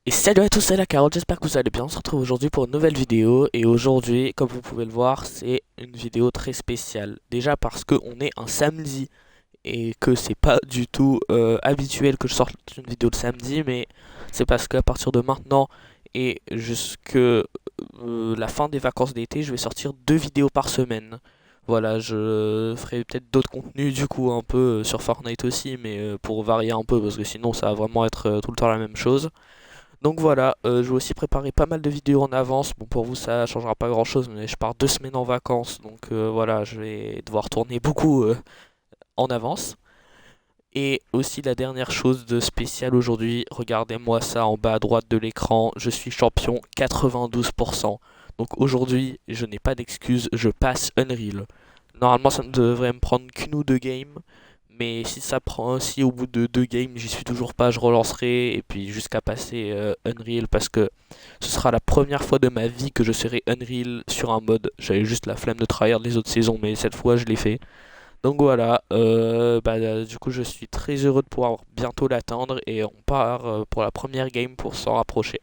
Et salut à tous, c'est la Carotte, j'espère que vous allez bien. On se retrouve aujourd'hui pour une nouvelle vidéo. Et aujourd'hui, comme vous pouvez le voir, c'est une vidéo très spéciale. Déjà parce qu'on est un samedi et que c'est pas du tout habituel que je sorte une vidéo le samedi. Mais c'est parce qu'à partir de maintenant et jusque la fin des vacances d'été, je vais sortir 2 vidéos par semaine. Voilà, je ferai peut-être d'autres contenus du coup un peu sur Fortnite aussi, mais pour varier un peu parce que sinon ça va vraiment être tout le temps la même chose. Donc voilà, je vais aussi préparer pas mal de vidéos en avance. Bon, pour vous, ça changera pas grand chose, mais je pars 2 semaines en vacances. Donc voilà, je vais devoir tourner beaucoup en avance. Et aussi la dernière chose de spécial aujourd'hui, regardez-moi ça en bas à droite de l'écran. Je suis champion 92%. Donc aujourd'hui, je n'ai pas d'excuses, je passe Unreal. Normalement, ça ne devrait me prendre qu'une ou deux games. Mais si ça prend, si au bout de 2 games j'y suis toujours pas, je relancerai et puis jusqu'à passer Unreal parce que ce sera la première fois de ma vie que je serai Unreal sur un mode. J'avais juste la flemme de tryhard les autres saisons, mais cette fois je l'ai fait. Donc voilà, du coup je suis très heureux de pouvoir bientôt l'atteindre et on part pour la première game pour s'en rapprocher.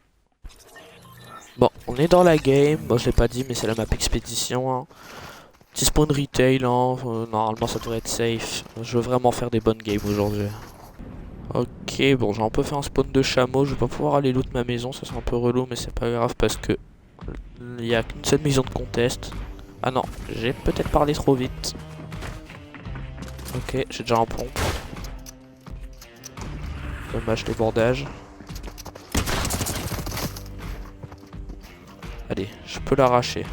Bon, on est dans la game, bon je l'ai pas dit mais c'est la map expédition, hein. Petit spawn retail, hein. Normalement ça devrait être safe. Je veux vraiment faire des bonnes games aujourd'hui. Ok, bon, j'ai un peu fait un spawn de chameau. Je vais pas pouvoir aller loot ma maison, ça c'est un peu relou, mais c'est pas grave parce que il y a qu'une seule maison de contest. Ah non, j'ai peut-être parlé trop vite. Ok, j'ai déjà un pompe. Dommage débordage. Allez, je peux l'arracher.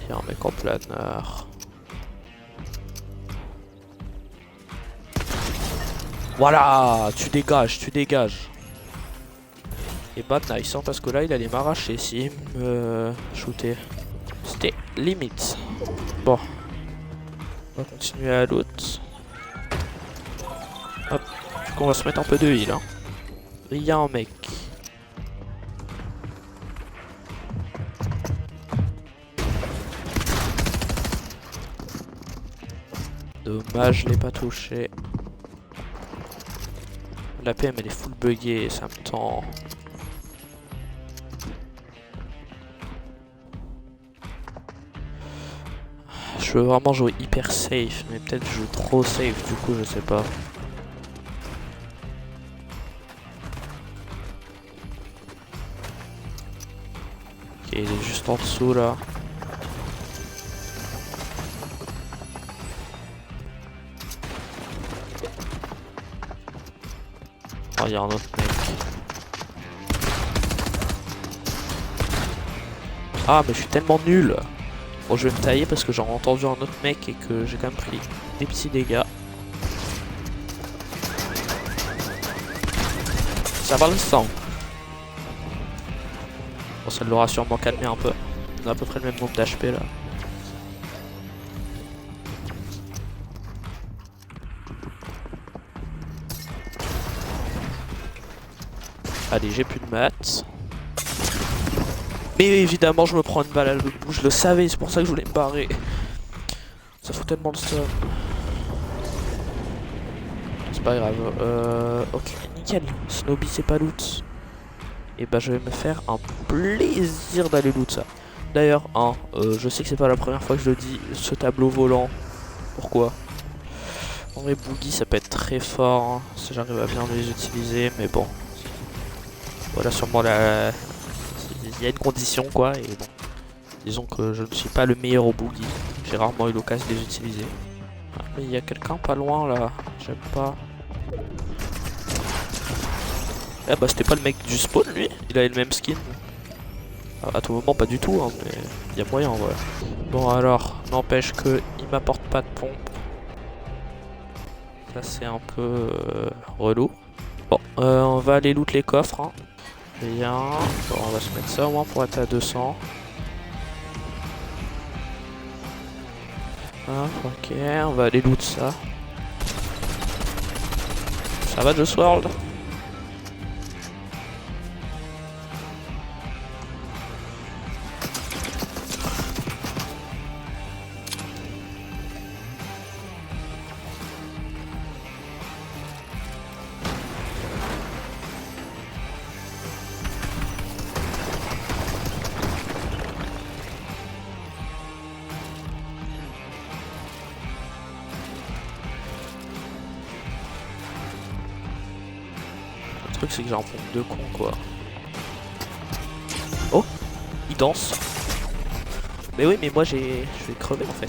Il y a un mec en planeur. Voilà, tu dégages, tu dégages. Et bah nice, hein, parce que là il allait m'arracher si me shooter. C'était limite. Bon, on va continuer à loot. Hop, du coup on va se mettre un peu de heal, hein. Il y a un mec. Dommage, je l'ai pas touché. La PM elle est full buggée, ça me tend. Je veux vraiment jouer hyper safe, mais peut-être je joue trop safe, du coup je sais pas. Ok, il est juste en dessous là. Oh, il y a un autre mec. Ah, mais je suis tellement nul. Bon, je vais me tailler parce que j'ai entendu un autre mec et que j'ai quand même pris des petits dégâts. Ça va le sang. Bon, ça l'aura sûrement calmé un peu. On a à peu près le même nombre d'HP là. Allez, j'ai plus de maths. Mais évidemment, je me prends une balle à l'autre bout. Je le savais, c'est pour ça que je voulais me barrer. Ça fout tellement le seum. C'est pas grave. Ok, nickel. Snowbee, c'est pas loot. Et bah, je vais me faire un plaisir d'aller loot ça. D'ailleurs, hein, je sais que c'est pas la première fois que je le dis, ce tableau volant. Pourquoi? En vrai, Boogie, ça peut être très fort hein, si j'arrive à bien les utiliser, mais bon. Voilà, sûrement la. Il y a une condition quoi, et bon. Disons que je ne suis pas le meilleur au Boogie. J'ai rarement eu l'occasion de les utiliser. Ah, mais il y a quelqu'un pas loin là, j'aime pas. Ah bah c'était pas le mec du spawn lui, il avait le même skin. À tout moment pas du tout hein, mais il y a moyen voilà. Bon alors, n'empêche que il m'apporte pas de pompe. Ça c'est un peu relou. Bon, on va aller loot les coffres. Hein. Bien, bon, on va se mettre ça au moins pour être à 200. Ah, ok, on va aller loot ça. Ça va Just World? truc c'est que j'ai un pompe de con quoi. Oh, il danse. Mais oui, mais moi je vais crever en fait.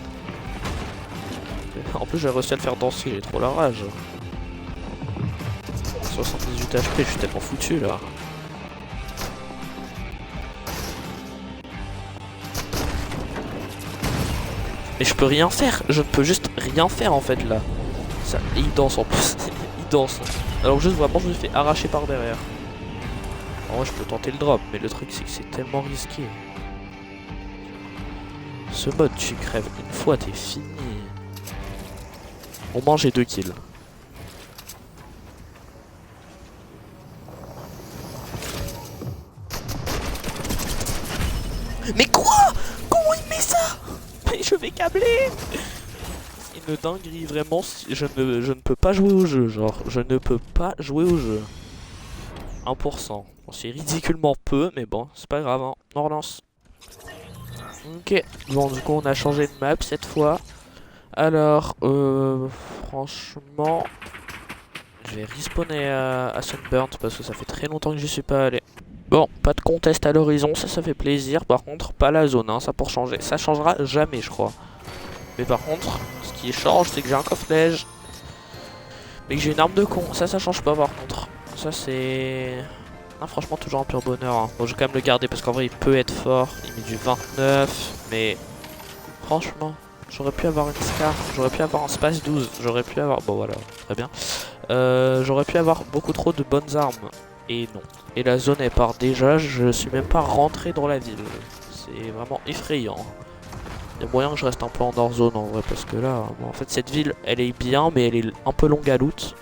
En plus j'ai réussi à le faire danser, j'ai trop la rage. 78 HP, je suis tellement foutu là. Mais je peux rien faire, je ne peux juste rien faire en fait là. Ça, et il danse en plus, il danse. Alors juste vraiment je me fais arracher par derrière. En vrai je peux tenter le drop, mais le truc c'est que c'est tellement risqué. Ce mode tu crèves une fois, t'es fini. Au moins j'ai 2 kills. Mais quoi? Comment il met ça? Mais je vais câbler. C'est une dinguerie, vraiment, je ne peux pas jouer au jeu, genre, je ne peux pas jouer au jeu. 1%. Bon, c'est ridiculement peu, mais bon, c'est pas grave, hein. On relance. Ok, bon, du coup, on a changé de map cette fois. Alors, franchement, je vais respawner à Sunburnt parce que ça fait très longtemps que je suis pas allé. Bon, pas de contest à l'horizon, ça fait plaisir. Par contre, pas la zone, hein, ça pour changer. Ça changera jamais, je crois. Mais par contre, ce qui change, c'est que j'ai un coffre-neige. Mais que j'ai une arme de con. Ça change pas par contre. Ça, c'est... Non, franchement, toujours un pur bonheur. Hein. Bon, je vais quand même le garder parce qu'en vrai, il peut être fort. Il met du 29. Mais franchement, j'aurais pu avoir une Scar. J'aurais pu avoir un Space 12. J'aurais pu avoir... Bon, voilà, très bien. J'aurais pu avoir beaucoup trop de bonnes armes. Et non. Et la zone, elle part déjà. Je suis même pas rentré dans la ville. C'est vraiment effrayant. Il y a moyen que je reste un peu en hors zone en vrai parce que là, bon, en fait cette ville elle est bien mais elle est un peu longue à loot.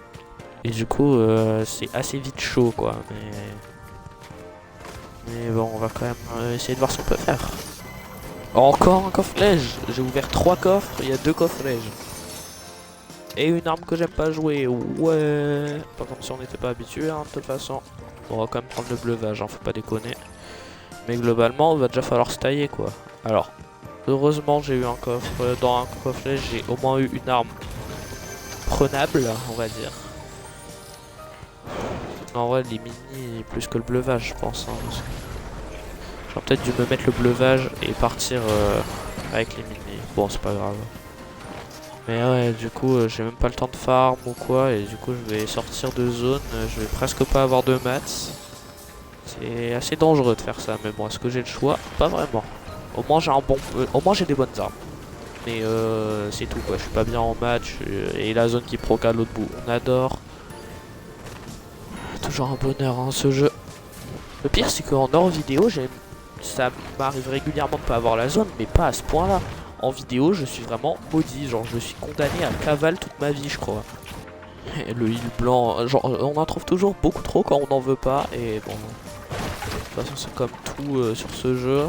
Et du coup c'est assez vite chaud quoi. Mais bon on va quand même essayer de voir ce qu'on peut faire. Encore un coffre-neige. J'ai ouvert 3 coffres, il y a 2 coffres-neige. Et une arme que j'aime pas jouer. Ouais. Pas comme si on n'était pas habitué hein, de toute façon. Bon, on va quand même prendre le bleuvage, hein, faut pas déconner. Mais globalement, il va déjà falloir se tailler quoi. Alors, heureusement, j'ai eu un coffre. Dans un coffret, j'ai au moins eu une arme prenable, on va dire. En vrai, les mini, plus que le bleuvage, je pense. Hein, j'aurais peut-être dû me mettre le bleuvage et partir avec les mini. Bon, c'est pas grave. Mais ouais, du coup, j'ai même pas le temps de farm ou quoi. Et du coup, je vais sortir de zone. Je vais presque pas avoir de mats. C'est assez dangereux de faire ça. Mais bon, est-ce que j'ai le choix? Pas vraiment. Au moins, j'ai un bon, au moins j'ai des bonnes armes. Mais c'est tout quoi, je suis pas bien en match. Et la zone qui proc à l'autre bout, on adore. Toujours un bonheur hein, ce jeu. Le pire c'est qu'en hors vidéo, ça m'arrive régulièrement de pas avoir la zone, mais pas à ce point là. En vidéo je suis vraiment maudit, genre je suis condamné à cavale toute ma vie je crois. Et le heal blanc, genre on en trouve toujours beaucoup trop quand on n'en veut pas. Et bon, de toute façon c'est comme tout sur ce jeu,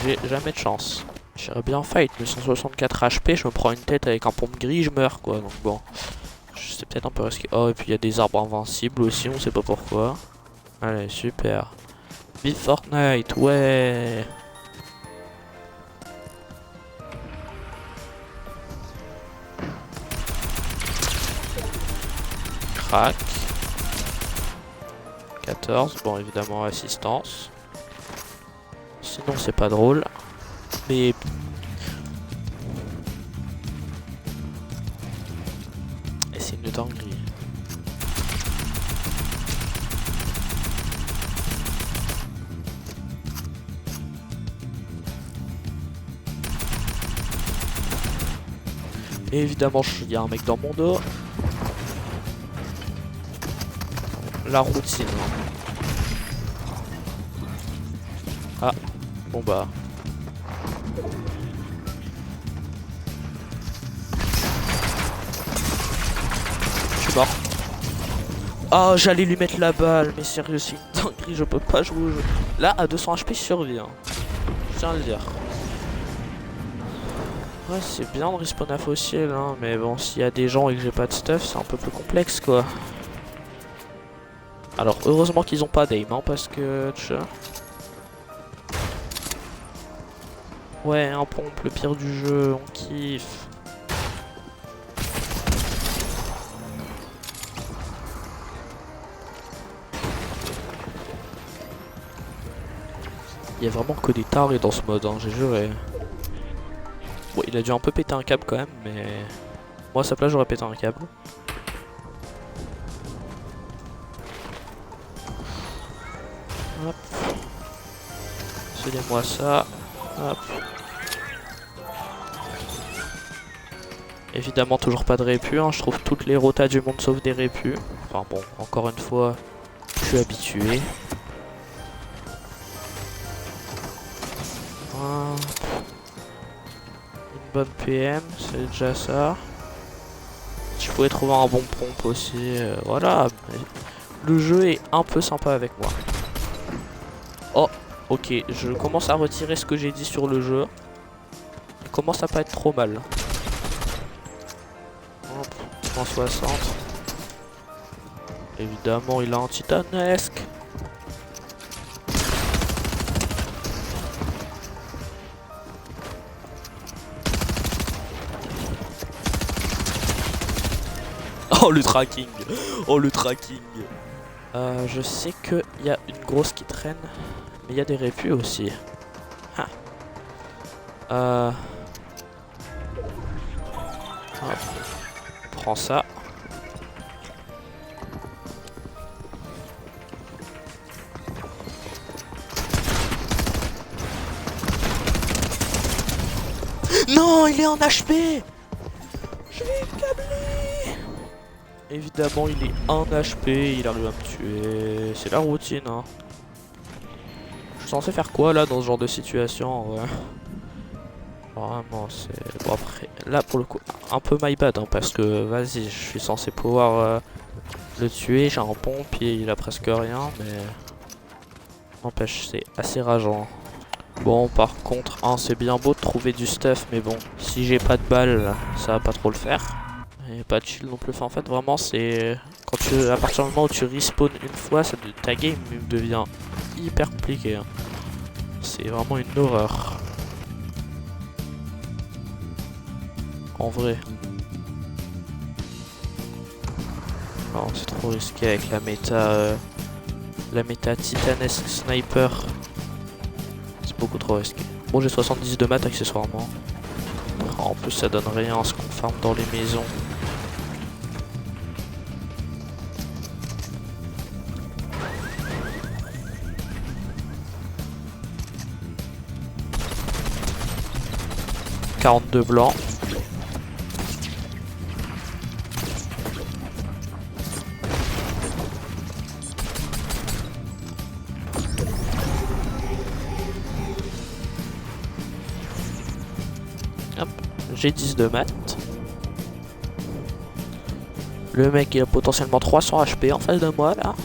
j'ai jamais de chance. J'irais bien fight, mais 164 HP, je me prends une tête avec un pompe gris, je meurs quoi, donc bon. C'est peut-être un peu risqué. Oh, et puis il y a des arbres invincibles aussi, on sait pas pourquoi. Allez, super. Vive Fortnite, ouais. Crac. 14, bon évidemment assistance. Sinon c'est pas drôle. Mais... Et c'est une dinguerie. Et évidemment, il y a un mec dans mon dos. La routine. Ah, bon bah... Je suis mort. Oh, j'allais lui mettre la balle, mais sérieux, c'est une dinguerie, je peux pas jouer au jeu. Là, à 200 HP, je survis. Hein. Je tiens à le dire. Ouais, c'est bien de respawn à fossile, hein, mais bon, s'il y a des gens et que j'ai pas de stuff, c'est un peu plus complexe, quoi. Alors, heureusement qu'ils ont pas d'aim, hein, parce que... Ouais, un pompe, le pire du jeu, on kiffe. Il y a vraiment que des tarés dans ce mode, hein, j'ai juré. Bon, il a dû un peu péter un câble quand même, mais moi à sa place j'aurais pété un câble. Hop. Cédez-moi ça. Hop. Évidemment toujours pas de répus, hein. Je trouve toutes les rotas du monde sauf des répus. Enfin bon, encore une fois, je suis habitué. Une bonne PM, c'est déjà ça. Si je pouvais trouver un bon pompe aussi, voilà. Le jeu est un peu sympa avec moi. Oh, ok, je commence à retirer ce que j'ai dit sur le jeu. Il commence à pas être trop mal. Hop, 160. Évidemment, il a un titanesque. Oh le tracking. Oh le tracking. Je sais qu'il y a une grosse qui traîne, mais il y a des répus aussi. Hop. Prends ça. Non, il est en HP. Je vais câbler. Évidemment, il est en HP, il arrive à me tuer. C'est la routine, hein. Je suis censé faire quoi là dans ce genre de situation? Ouais. Vraiment, c'est... Bon après, là pour le coup, un peu my bad, hein, parce que, vas-y, je suis censé pouvoir le tuer, j'ai un pompier, il a presque rien, mais... N'empêche, c'est assez rageant. Bon, par contre, hein, c'est bien beau de trouver du stuff, mais bon, si j'ai pas de balles, ça va pas trop le faire. Et pas de shield non plus, enfin, en fait, vraiment, c'est... Quand tu... À partir du moment où tu respawn une fois, ta game devient hyper compliquée. Hein. C'est vraiment une horreur. En vrai. Non, c'est trop risqué avec la méta titanesque sniper. C'est beaucoup trop risqué. Bon, j'ai 70 de maths accessoirement. En plus, ça donne rien à ce qu'on farme dans les maisons. « 42 blancs. » Hop, j'ai 10 de maths. Le mec il a potentiellement 300 HP en face de moi là.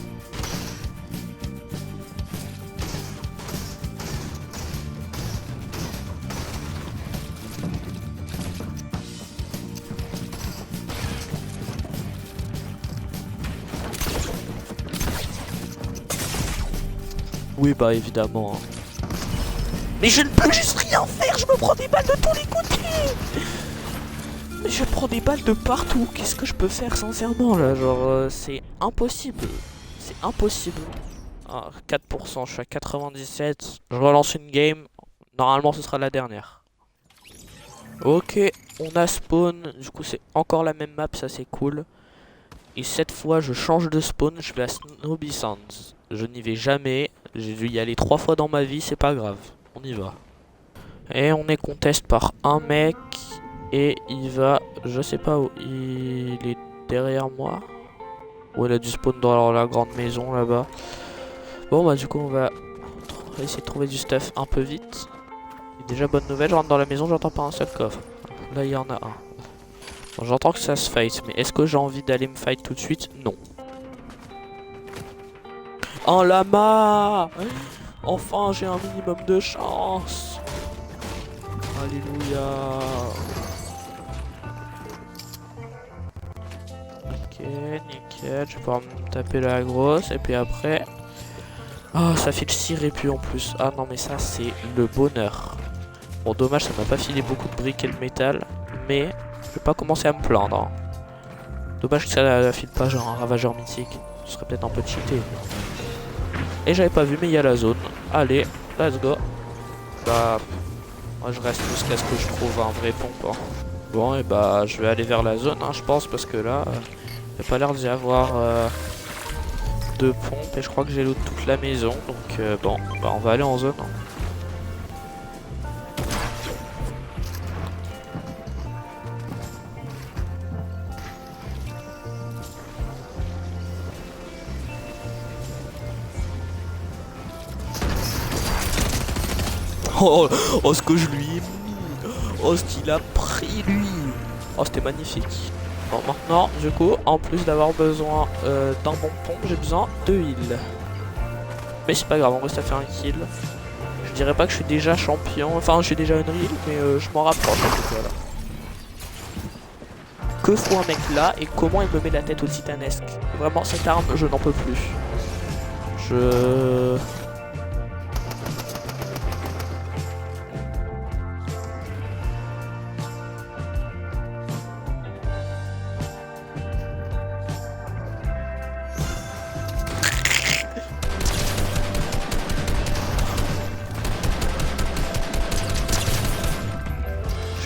Oui bah évidemment. Mais je ne peux juste rien faire, je me prends des balles de tous les côtés. Je prends des balles de partout, qu'est-ce que je peux faire sincèrement là? Genre c'est impossible. C'est impossible. Ah, 4%, je suis à 97. Je relance une game. Normalement ce sera la dernière. Ok, on a spawn. Du coup c'est encore la même map, ça c'est cool. Et cette fois je change de spawn, je vais à Snowby Sands. Je n'y vais jamais. J'ai dû y aller 3 fois dans ma vie, c'est pas grave. On y va. Et on est contest par un mec. Et il va... Je sais pas où. Il est derrière moi. Ou il a dû spawn dans la grande maison là-bas. Bon bah du coup on va essayer de trouver du stuff un peu vite. Et déjà bonne nouvelle, je rentre dans la maison, j'entends pas un seul coffre. Là il y en a un. Bon, j'entends que ça se fight, mais est-ce que j'ai envie d'aller me fight tout de suite? Non. Un lama! Enfin j'ai un minimum de chance. Alléluia. Ok, nickel, je vais pouvoir me taper la grosse et puis après... Oh, ça file 6 répus en plus. Ah non mais ça c'est le bonheur. Bon dommage ça m'a pas filé beaucoup de briques et de métal, mais je vais pas commencer à me plaindre. Hein. Dommage que ça file pas genre un ravageur mythique. Ce serait peut-être un peu cheaté. Et j'avais pas vu mais il y a la zone. Allez, let's go. Bah, moi je reste jusqu'à ce que je trouve un vrai pompe. Hein. Bon, et bah, je vais aller vers la zone, hein, je pense, parce que là, il n'y a pas l'air d'y avoir de pompe et je crois que j'ai loot toute la maison. Donc, bon, bah, on va aller en zone. Hein. Oh, oh, ce que je lui ai mis. Oh, ce qu'il a pris, lui. Oh, c'était magnifique. Bon, maintenant, du coup, en plus d'avoir besoin d'un bon pompe, j'ai besoin de heal. Mais c'est pas grave, on reste à faire un kill. Je dirais pas que je suis déjà champion. Enfin, je suis déjà Unreal, mais je m'en rapproche en tout cas là. Que faut un mec là et comment il me met la tête au titanesque. Vraiment, cette arme, je n'en peux plus. Je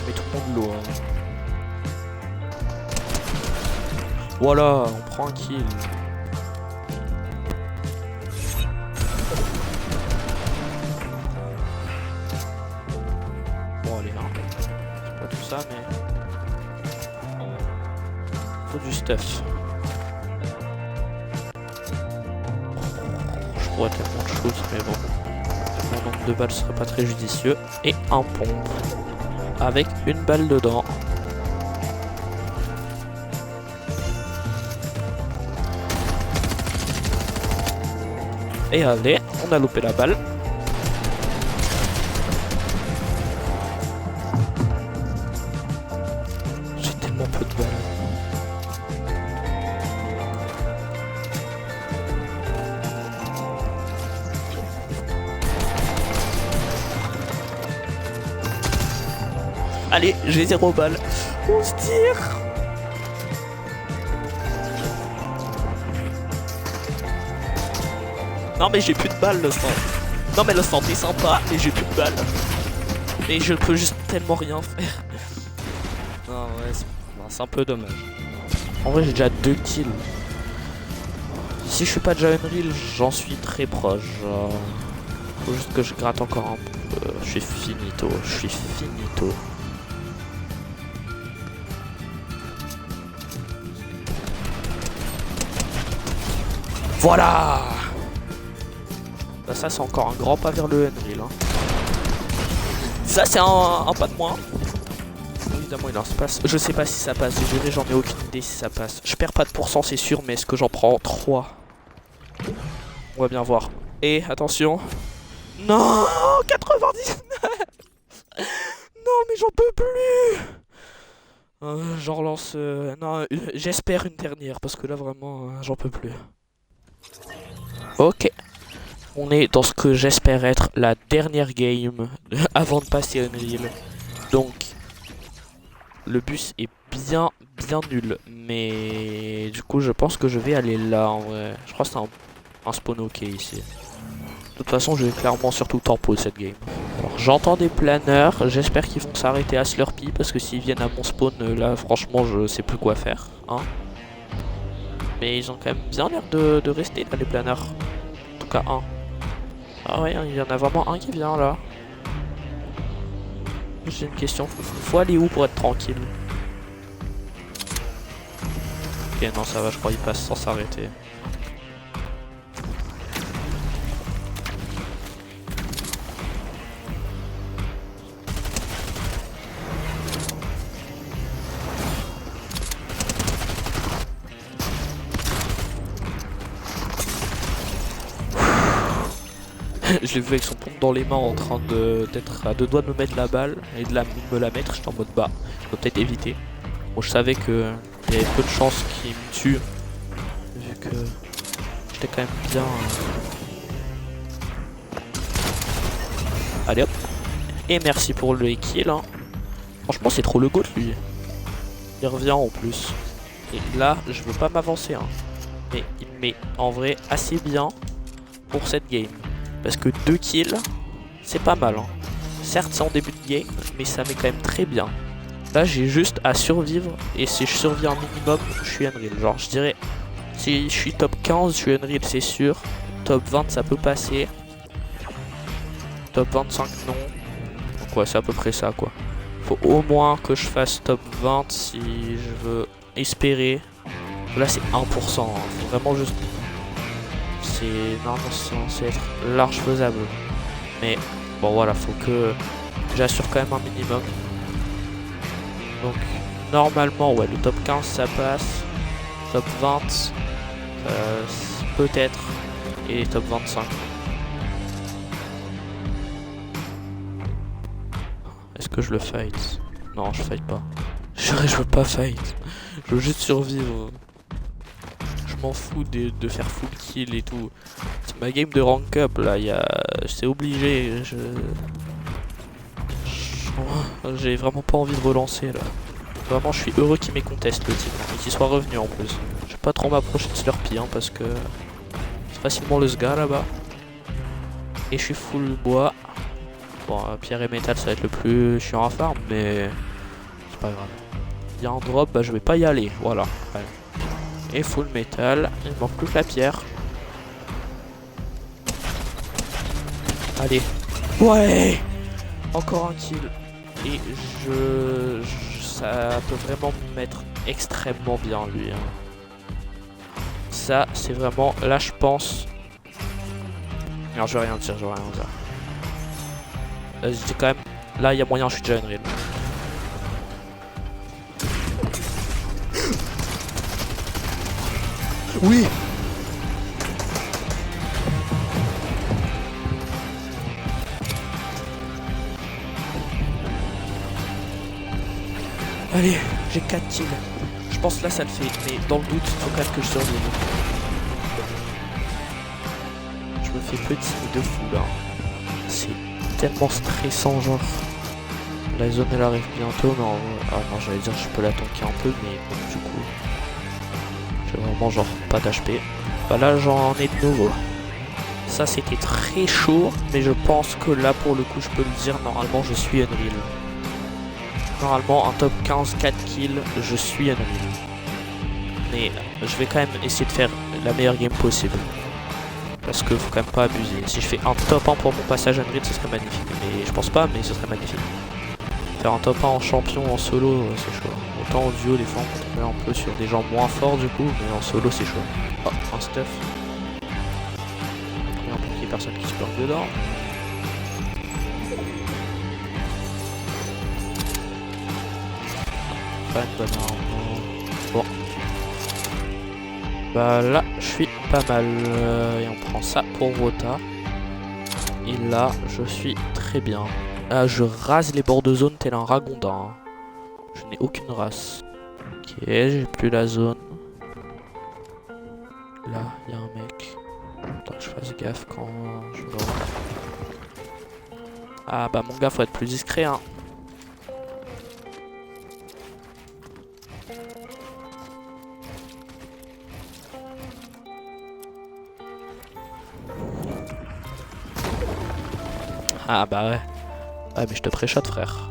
mets tout le monde l'eau. Hein. Voilà, on prend un kill. Bon allez, hein. C'est pas tout ça, mais faut du stuff. Je pourrais tellement de choses, mais bon. Mon nombre de balles serait pas très judicieux. Et un pompe. Avec une balle dedans. Et allez, on a loupé la balle. J'ai tellement peu de balles. Allez, j'ai 0 balles. On se tire. Non mais j'ai plus de balles le stand. Non mais le stand est sympa et j'ai plus de balles. Et je peux juste tellement rien faire. Non ouais, c'est un peu dommage. En vrai j'ai déjà 2 kills. Si je suis pas déjà Unreal, j'en suis très proche. Faut juste que je gratte encore un peu. Je suis finito, je suis finito. Voilà. Bah ça c'est encore un grand pas vers le Unreal. Hein. Ça c'est un pas de moins. Évidemment il en se passe. Je sais pas si ça passe, j'en ai aucune idée si ça passe. Je perds pas de pourcent c'est sûr, mais est-ce que j'en prends 3? On va bien voir. Et attention. Non, 99. Non mais j'en peux plus. J'en relance... non, j'espère une dernière parce que là vraiment j'en peux plus. Ok. On est dans ce que j'espère être la dernière game avant de passer à Unreal. Donc, le bus est bien nul. Mais du coup, je pense que je vais aller là en vrai. Je crois que c'est un spawn ok ici. De toute façon, je vais clairement surtout tempo cette game. Alors, j'entends des planeurs. J'espère qu'ils vont s'arrêter à Slurpee parce que s'ils viennent à mon spawn, là, franchement, je sais plus quoi faire. Hein. Mais ils ont quand même bien l'air de rester là, les planeurs. En tout cas, un. Ah ouais, il y en a vraiment un qui vient là. J'ai une question, faut aller où pour être tranquille? Ok, non ça va, je crois qu'il passe sans s'arrêter. Je l'ai vu avec son pompe dans les mains en train d'être à 2 doigts de me mettre la balle et de me la mettre. J'étais en mode bas, faut peut-être éviter. Bon, je savais qu'il y avait peu de chances qu'il me tue vu que j'étais quand même bien. Allez hop. Et merci pour le kill. Hein. Franchement, c'est trop le goat lui. Il revient en plus. Et là, je veux pas m'avancer. Hein. Mais il me met en vrai assez bien pour cette game. Parce que 2 kills, c'est pas mal. Hein. Certes, c'est en début de game, mais ça met quand même très bien. Là, j'ai juste à survivre, et si je survis un minimum, je suis Unreal. Genre, je dirais, si je suis top 15, je suis Unreal, c'est sûr. Top 20, ça peut passer. Top 25, non. Donc ouais, c'est à peu près ça, quoi. Faut au moins que je fasse top 20 si je veux espérer. Là, c'est 1%. Hein. Faut vraiment juste... C'est... Normalement, c'est censé être large faisable. Mais bon, voilà, faut que j'assure quand même un minimum. Donc, normalement, ouais, le top 15, ça passe. Top 20, peut-être. Et top 25. Est-ce que je le fight? Non, je fight pas. Je veux pas fight. Je veux juste survivre. Je m'en fous de faire full kill et tout. C'est ma game de rank up là, c'est obligé. J'ai vraiment pas envie de relancer là. Vraiment, je suis heureux qu'ils m'écontestent le team et qu'ils soient revenus en plus. Je vais pas trop m'approcher de Slurpee hein, parce que c'est facilement le sga là-bas. Et je suis full bois. Bon, pierre et métal ça va être le plus chiant à farm, mais c'est pas grave. Il y a un drop, bah je vais pas y aller, voilà. Ouais. Et full métal, il manque plus que la pierre. Allez. Ouais. Encore un kill. Et ça peut vraiment me mettre extrêmement bien lui. Hein. Ça, c'est vraiment... Là, je pense... Non, je vais rien dire, je dis quand même... Là, il y a moyen, je suis déjà Unreal. Oui. Allez, j'ai 4 kills. Je pense que là ça le fait, mais dans le doute, il faut quand même que je survive. Je me fais petit de fou là. C'est tellement stressant genre. La zone elle arrive bientôt, mais en... Ah non, j'allais dire je peux la tanker un peu, mais bon, du coup... J'ai vraiment genre pas d'HP. Bah là j'en ai de nouveau. Ça c'était très chaud, mais je pense que là pour le coup je peux le dire, normalement je suis Unreal. Normalement un top 15, 4 kills, je suis Unreal. Mais je vais quand même essayer de faire la meilleure game possible. Parce que faut quand même pas abuser. Si je fais un top 1 pour mon passage Unreal, ce serait magnifique. Mais je pense pas, mais ce serait magnifique. Faire un top 1 en champion, en solo, c'est chaud. Autant en duo, des fois on tombe un peu sur des gens moins forts du coup, mais en solo c'est chaud. Oh, un stuff. Prions pour qu'il y ait personne qui se bloque dedans. Pas une bonne arme. Bon. Bah là, je suis pas mal. Et on prend ça pour Rota. Et là, je suis très bien. Ah, je rase les bords de zone tel un ragondin. Je n'ai aucune race. Ok, j'ai plus la zone. Là, il y a un mec. Attends que je fasse gaffe quand je vois. Ah bah mon gars, faut être plus discret hein. Ah bah ouais. Ouais mais je te pré-shot frère.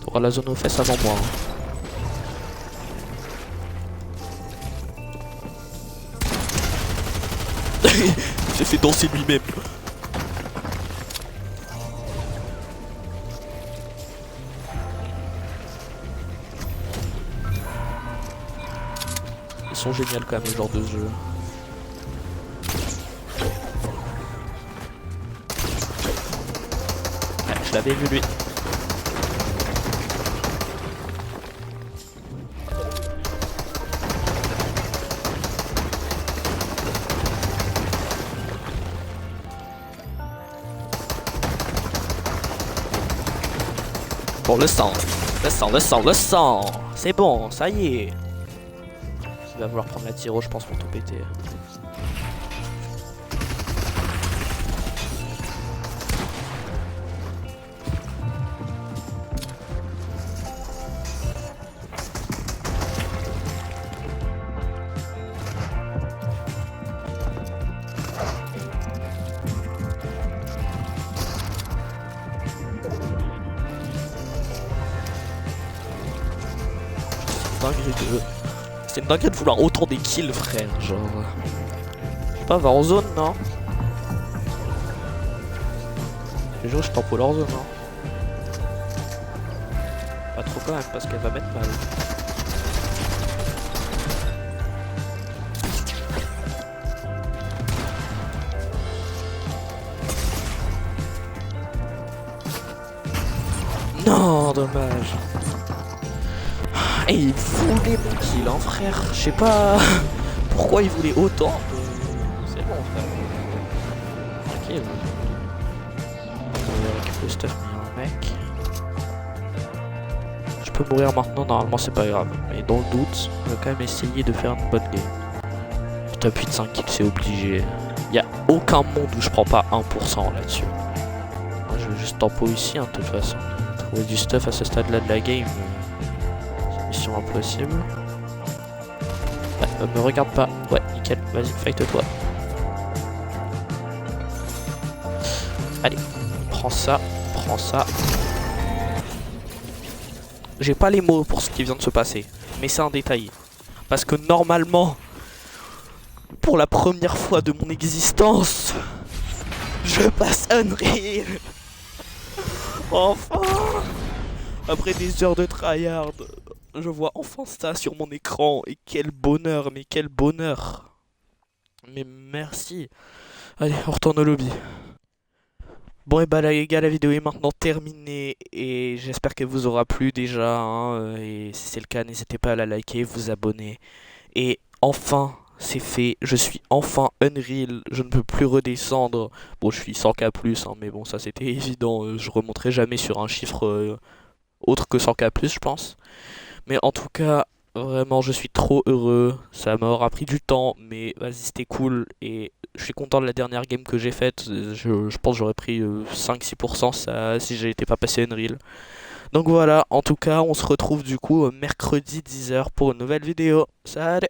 T'auras la zone aux fesses avant moi. Hein. Il s'est fait danser lui-même. Ils sont géniaux quand même, ce genre de jeu. Ouais, je l'avais vu lui. Bon, le sang. C'est bon, ça y est. Il va vouloir prendre la tiro, je pense, pour tout péter. dinguerie C'est une dinguerie de vouloir autant des kills, frère, genre... Je sais pas, va en zone, non? Je jure, je tempo leur zone, hein. Pas trop quand même, parce qu'elle va mettre mal. Non, dommage. Et il voulait mon kill, hein, frère. Je sais pas pourquoi il voulait autant. C'est bon, frère. Tranquille. On va récupérer le stuff, mais il y a un mec. Je peux mourir maintenant, normalement c'est pas grave. Mais dans le doute, on va quand même essayer de faire une bonne game. Je t'appuie de 5 kills, c'est obligé. Il y a aucun monde où je prends pas 1% là-dessus. Moi je vais juste tempo ici, hein, de toute façon. Trouver du stuff à ce stade-là de la game, c'est mission impossible. Ouais, me regarde pas. Ouais, nickel, vas-y, fight-toi. Allez, prends ça, prends ça. J'ai pas les mots pour ce qui vient de se passer, mais c'est un détail. Parce que normalement, pour la première fois de mon existence, je passe Unreal. Enfin, après des heures de tryhard, je vois enfin ça sur mon écran. Et quel bonheur, mais quel bonheur. Mais merci. Allez, on retourne au lobby. Bon et bah les gars, la vidéo est maintenant terminée et j'espère qu'elle vous aura plu déjà, hein, et si c'est le cas, n'hésitez pas à la liker, vous abonner. Et enfin, c'est fait, je suis enfin Unreal, je ne peux plus redescendre. Bon, je suis 100k plus, hein, mais bon, ça c'était évident, je remonterai jamais sur un chiffre autre que 100k plus, je pense. Mais en tout cas, vraiment, je suis trop heureux, ça m'aura pris du temps, mais vas-y, c'était cool et... Je suis content de la dernière game que j'ai faite, je pense que j'aurais pris 5-6% si j'étais pas passé Unreal. Donc voilà, en tout cas on se retrouve du coup mercredi 10h pour une nouvelle vidéo. Salut!